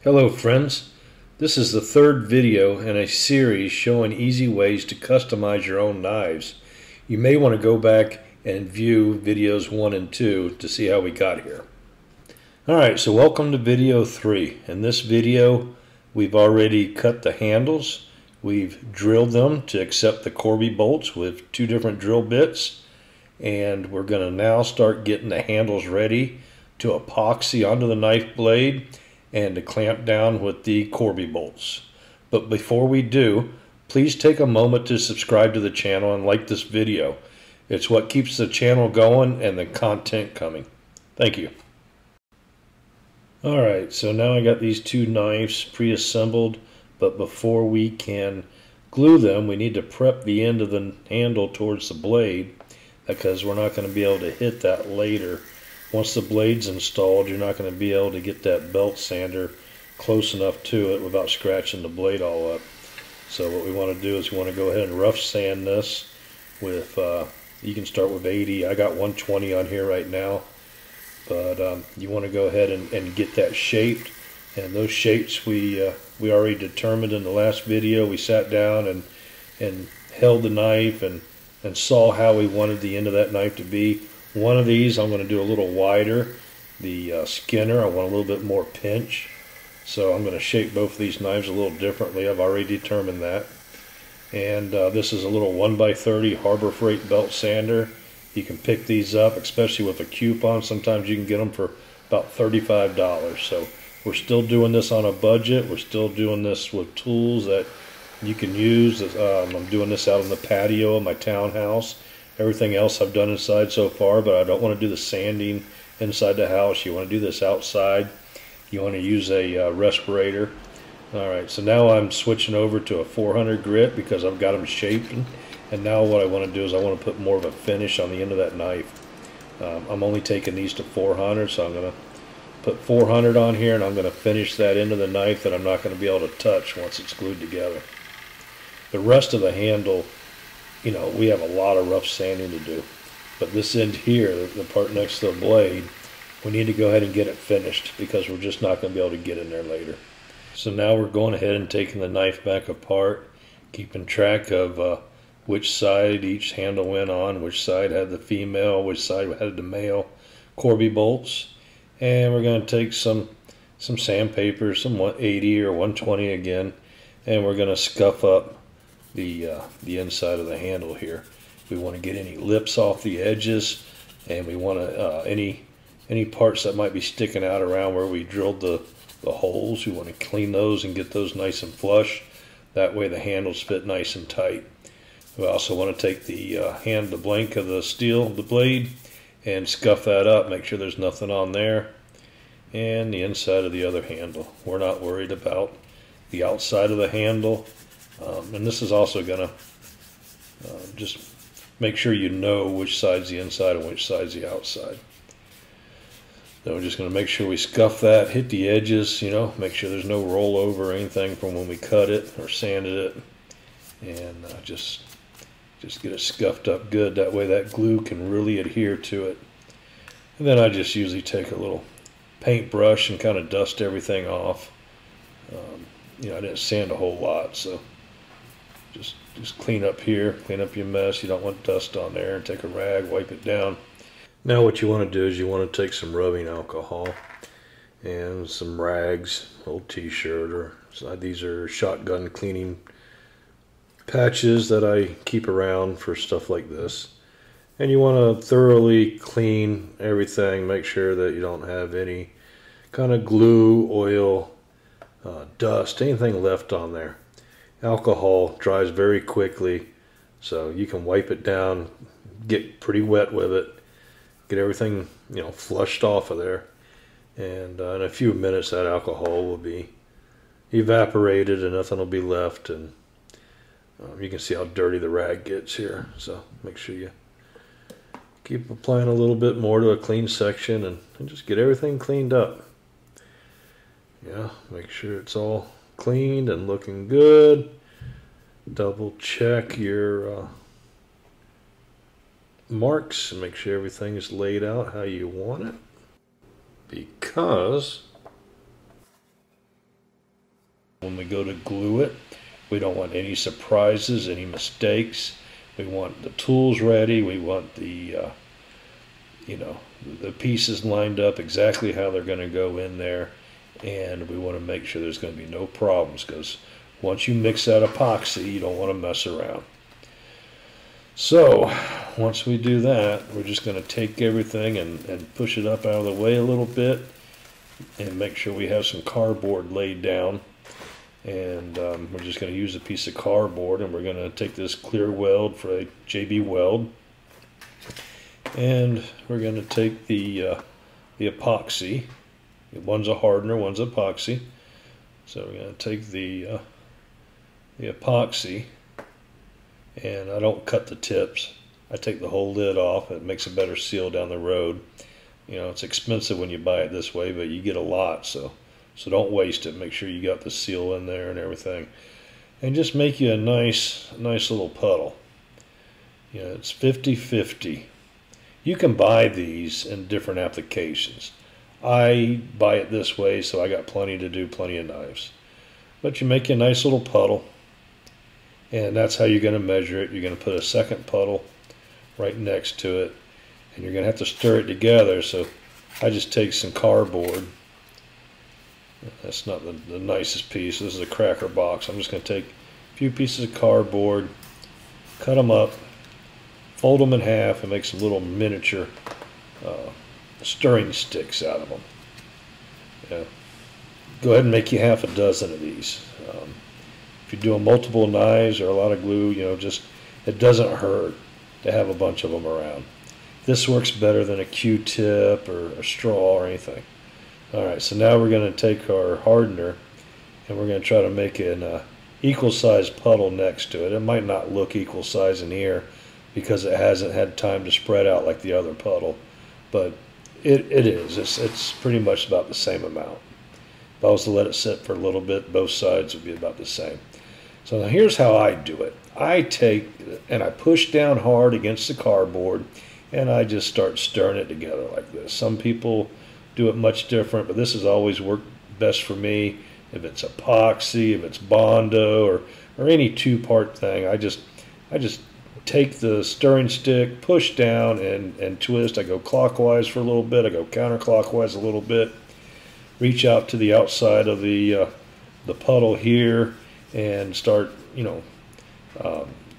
Hello friends, this is the third video in a series showing easy ways to customize your own knives. You may want to go back and view videos 1 and 2 to see how we got here. Alright, so welcome to video 3. In this video we've already cut the handles. We've drilled them to accept the Corby bolts with 2 different drill bits, and we're going to now start getting the handles ready to epoxy onto the knife blade and to clamp down with the Corby bolts. But before we do, please take a moment to subscribe to the channel and like this video. It's what keeps the channel going and the content coming. Thank you. Alright, so now I got these 2 knives pre-assembled, but before we can glue them, we need to prep the end of the handle towards the blade, because we're not going to be able to hit that later. Once the blade's installed, you're not going to be able to get that belt sander close enough to it without scratching the blade all up. So what we want to do is we want to go ahead and rough sand this with, you can start with 80. I got 120 on here right now. But you want to go ahead and get that shaped. And those shapes we already determined in the last video. We sat down and held the knife and saw how we wanted the end of that knife to be. One of these I'm going to do a little wider. The Skinner, I want a little bit more pinch. So I'm going to shape both of these knives a little differently. I've already determined that. And this is a little 1x30 Harbor Freight belt sander. You can pick these up, especially with a coupon. Sometimes you can get them for about $35. So we're still doing this on a budget. We're still doing this with tools that you can use. I'm doing this out on the patio of my townhouse. Everything else I've done inside so far, but I don't want to do the sanding inside the house. You want to do this outside. You want to use a respirator. Alright, so now I'm switching over to a 400 grit because I've got them shaped. And now what I want to do is I want to put more of a finish on the end of that knife. I'm only taking these to 400, so I'm going to put 400 on here, and I'm going to finish that end of the knife that I'm not going to be able to touch once it's glued together. The rest of the handle, you know, we have a lot of rough sanding to do. But this end here, the part next to the blade, we need to go ahead and get it finished because we're just not going to be able to get in there later. So now we're going ahead and taking the knife back apart, keeping track of which side each handle went on, which side had the female, which side had the male Corby bolts. And we're going to take some sandpaper, some 180 or 120 again, and we're going to scuff up the inside of the handle here. We want to get any lips off the edges, and we want to any parts that might be sticking out around where we drilled the holes. We want to clean those and get those nice and flush. That way the handles fit nice and tight. We also want to take the blank of the steel, the blade, and scuff that up, make sure there's nothing on there. And the inside of the other handle. We're not worried about the outside of the handle. And this is also going to just make sure you know which side's the inside and which side's the outside. So we're just going to make sure we scuff that, hit the edges, you know, make sure there's no rollover or anything from when we cut it or sanded it. And just get it scuffed up good. That way that glue can really adhere to it. And then I just usually take a little paintbrush and kind of dust everything off. You know, I didn't sand a whole lot, so just clean up here, clean up your mess. You don't want dust on there. And take a rag, wipe it down. Now what you want to do is you want to take some rubbing alcohol and some rags, old t-shirt, or these are shotgun cleaning patches that I keep around for stuff like this. And you want to thoroughly clean everything, make sure that you don't have any kind of glue, oil, dust, anything left on there. Alcohol dries very quickly, so you can wipe it down, get pretty wet with it, get everything, you know, flushed off of there, and in a few minutes that alcohol will be evaporated and nothing will be left. And you can see how dirty the rag gets here, so make sure you keep applying a little bit more to a clean section and just get everything cleaned up. Yeah, make sure it's all cleaned and looking good. Double check your marks and make sure everything is laid out how you want it, because when we go to glue it. We don't want any surprises, any mistakes. We want the tools ready. We want the the pieces lined up exactly how they're going to go in there, and we want to make sure there's going to be no problems, because once you mix that epoxy, you don't want to mess around. So once we do that, we're just going to take everything and push it up out of the way a little bit and make sure we have some cardboard laid down. And we're just going to use a piece of cardboard, and we're going to take this clear weld for a JB Weld, and we're going to take the epoxy. One's a hardener, one's epoxy. So we're going to take the epoxy, and I don't cut the tips. I take the whole lid off. It makes a better seal down the road. It's expensive when you buy it this way, but you get a lot, so don't waste it. Make sure you got the seal in there and everything. And just make you a nice little puddle. It's 50-50. You can buy these in different applications. I buy it this way, so I got plenty to do, plenty of knives. But you make you a nice little puddle, and that's how you're going to measure it. You're going to put a second puddle right next to it, and you're going to have to stir it together. So I just take some cardboard. That's not the nicest piece. This is a cracker box. I'm just going to take a few pieces of cardboard, cut them up, fold them in half, and make some little miniature stirring sticks out of them. Go ahead and make you half a dozen of these. If you're doing multiple knives or a lot of glue, just it doesn't hurt to have a bunch of them around. This works better than a Q-tip or a straw or anything. Alright, so now we're going to take our hardener, and we're going to try to make an equal size puddle next to it. It might not look equal size in here because it hasn't had time to spread out like the other puddle, but it is. It's pretty much about the same amount. If I was to let it sit for a little bit, both sides would be about the same. So now here's how I do it. I take and I push down hard against the cardboard, and I just start stirring it together like this. Some people do it much different, but this has always worked best for me. If it's epoxy, if it's Bondo, or any two-part thing, I just take the stirring stick, push down, and twist. I go clockwise for a little bit. I go counterclockwise a little bit. Reach out to the outside of the puddle here and start,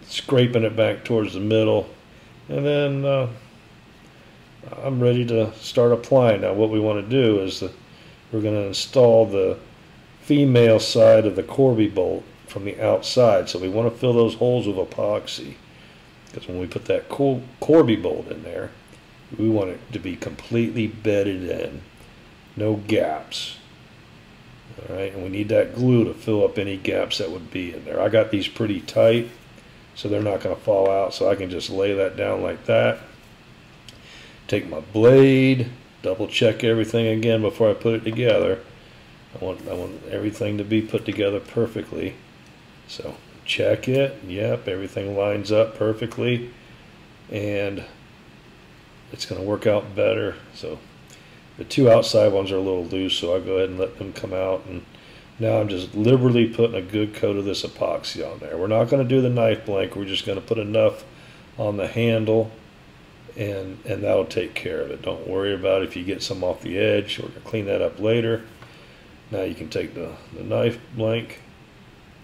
scraping it back towards the middle, and then I'm ready to start applying. Now what we want to do is we're going to install the female side of the Corby bolt from the outside. So we want to fill those holes with epoxy, because when we put that Corby bolt in there, we want it to be completely bedded in, no gaps. Alright, and we need that glue to fill up any gaps that would be in there. I got these pretty tight, so they're not going to fall out, so I can just lay that down like that. Take my blade, double check everything again before I put it together. I want everything to be put together perfectly. So check it. Yep, everything lines up perfectly, and it's going to work out better. So the two outside ones are a little loose, so I'll go ahead and let them come out. And now I'm just liberally putting a good coat of this epoxy on there. We're not going to do the knife blank. We're just going to put enough on the handle, and that'll take care of it. Don't worry about if you get some off the edge. We're going to clean that up later. Now you can take the knife blank,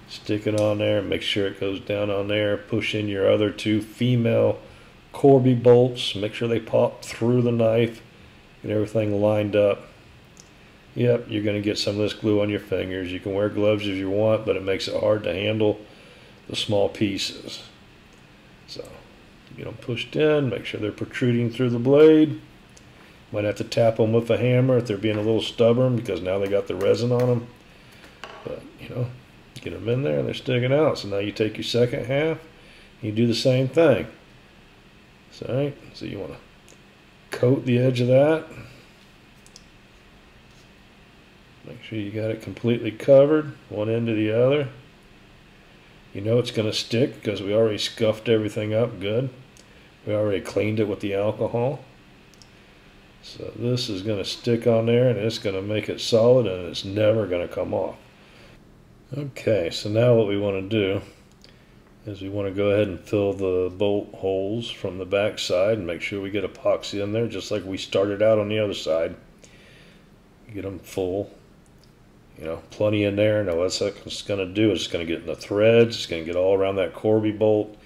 stick it on there, make sure it goes down on there. Push in your other two female Corby bolts. Make sure they pop through the knife. Get everything lined up. Yep, you're going to get some of this glue on your fingers. You can wear gloves if you want, but it makes it hard to handle the small pieces. So get them pushed in, make sure they're protruding through the blade. Might have to tap them with a hammer if they're being a little stubborn, because now they got the resin on them. But, get them in there and they're sticking out. So now you take your second half, and you do the same thing. So you want to coat the edge of that. Make sure you got it completely covered, one end to the other. It's going to stick because we already scuffed everything up good. We already cleaned it with the alcohol. So this is going to stick on there, and it's going to make it solid, and it's never going to come off. Okay, so now what we want to do is we want to go ahead and fill the bolt holes from the back side and make sure we get epoxy in there just like we started out on the other side. Get them full, you know, plenty in there. Now what's that's going to do is it's going to get in the threads, it's going to get all around that Corby bolt,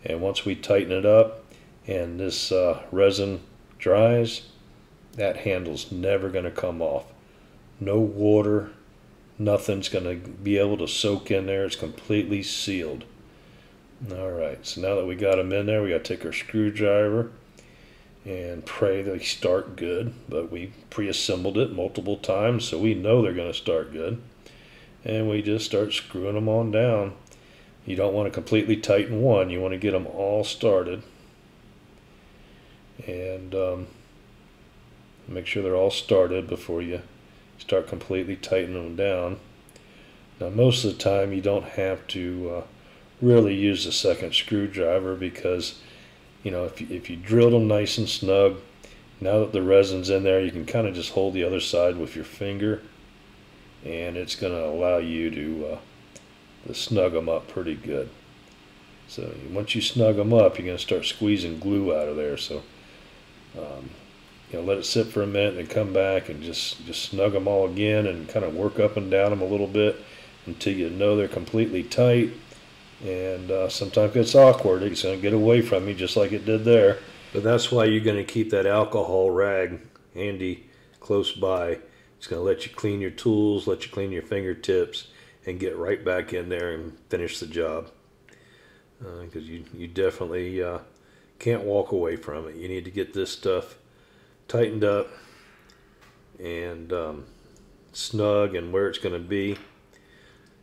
and once we tighten it up and this resin dries, that handle's never going to come off. No water, nothing's going to be able to soak in there. It's completely sealed. Alright, so now that we got them in there, we got to take our screwdriver and pray they start good. But we pre-assembled it multiple times, so we know they're going to start good. And we just start screwing them on down. You don't want to completely tighten one, you want to get them all started. And make sure they're all started before you start completely tightening them down. Now most of the time you don't have to really use the second screwdriver, because you know, if you drilled them nice and snug, now that the resin's in there, you can kind of just hold the other side with your finger, and it's going to allow you to snug them up pretty good. So once you snug them up, you're going to start squeezing glue out of there. So you know, let it sit for a minute and come back and just snug them all again and kind of work up and down them a little bit until you know they're completely tight. And sometimes it's awkward. It's going to get away from you just like it did there. But that's why you're going to keep that alcohol rag handy close by. It's going to let you clean your tools, let you clean your fingertips, and get right back in there and finish the job. Because you definitely can't walk away from it. You need to get this stuff tightened up and snug and where it's going to be.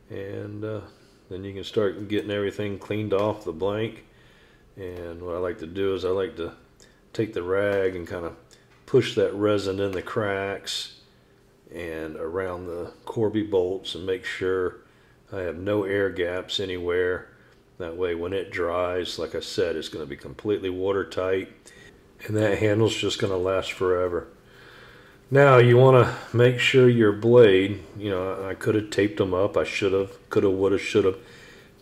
And then you can start getting everything cleaned off the blank. And what I like to do is I like to take the rag and kind of push that resin in the cracks and around the Corby bolts and make sure I have no air gaps anywhere. That way when it dries, like I said, it's going to be completely watertight, and that handle's just going to last forever. Now you want to make sure your blade, you know, I could have taped them up. I should have, could have, would have, should have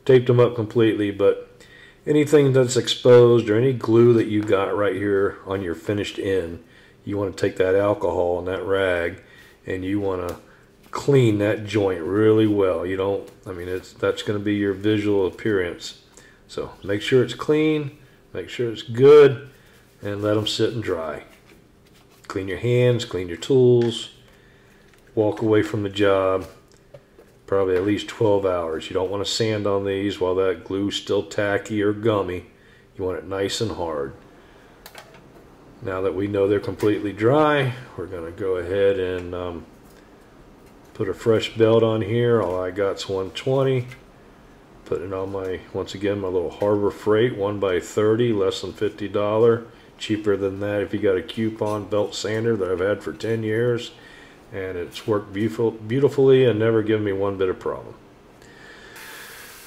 taped them up completely, but anything that's exposed or any glue that you got right here on your finished end, you want to take that alcohol and that rag and you want to clean that joint really well. You don't, I mean, that's going to be your visual appearance. So make sure it's clean, make sure it's good, and let them sit and dry. Clean your hands, clean your tools, walk away from the job probably at least 12 hours. You don't want to sand on these while that glue's still tacky or gummy. You want it nice and hard. Now that we know they're completely dry, we're going to go ahead and put a fresh belt on here. All I got's 120. Put it on my, once again, my little Harbor Freight 1x30, less than $50. Cheaper than that if you got a coupon belt sander that I've had for 10 years. And it's worked beautifully and never given me one bit of problem.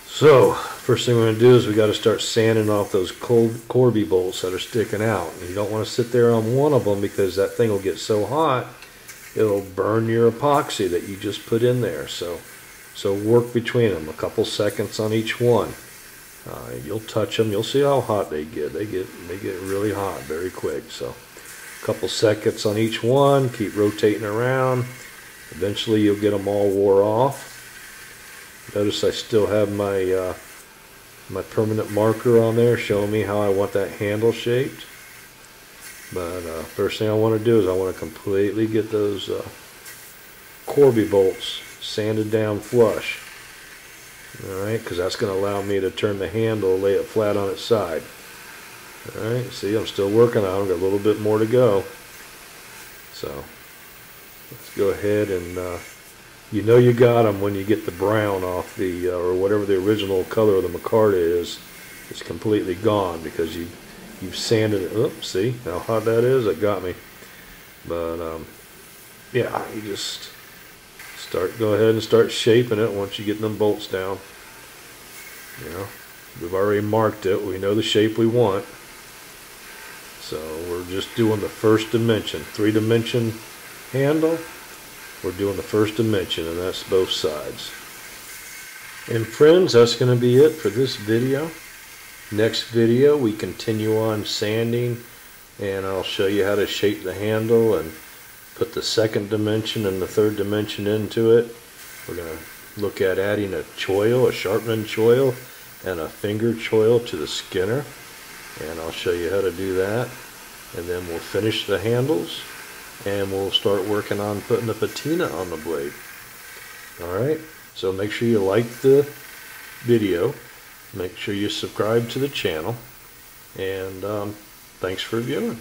So first thing we're going to do is we got to start sanding off those Corby bolts that are sticking out. And you don't want to sit there on one of them because that thing will get so hot it'll burn your epoxy that you just put in there. So work between them, a couple seconds on each one. You'll touch them, you'll see how hot they get. They get really hot very quick. So a couple seconds on each one, keep rotating around. Eventually you'll get them all wore off. Notice I still have my my permanent marker on there showing me how I want that handle shaped. But first thing I want to do is I want to completely get those Corby bolts sanded down flush. Alright, because that's going to allow me to turn the handle, lay it flat on its side. Alright, see, I'm still working on it. I've got a little bit more to go. So let's go ahead and you know you got them when you get the brown off the or whatever the original color of the micarta is. It's completely gone because you've sanded it. Oops, see how hot that is? That got me. But yeah, you just go ahead and start shaping it once you get them bolts down. You know, we've already marked it. We know the shape we want. So we're just doing the first dimension, 3-dimension handle. We're doing the first dimension, and that's both sides. And friends, that's going to be it for this video. Next video we continue on sanding, and I'll show you how to shape the handle and put the second dimension and the third dimension into it. We're going to look at adding a choil, a sharpening choil, and a finger choil to the Skinner, and I'll show you how to do that. And then we'll finish the handles, and we'll start working on putting the patina on the blade. Alright, so make sure you like the video, make sure you subscribe to the channel, and thanks for viewing.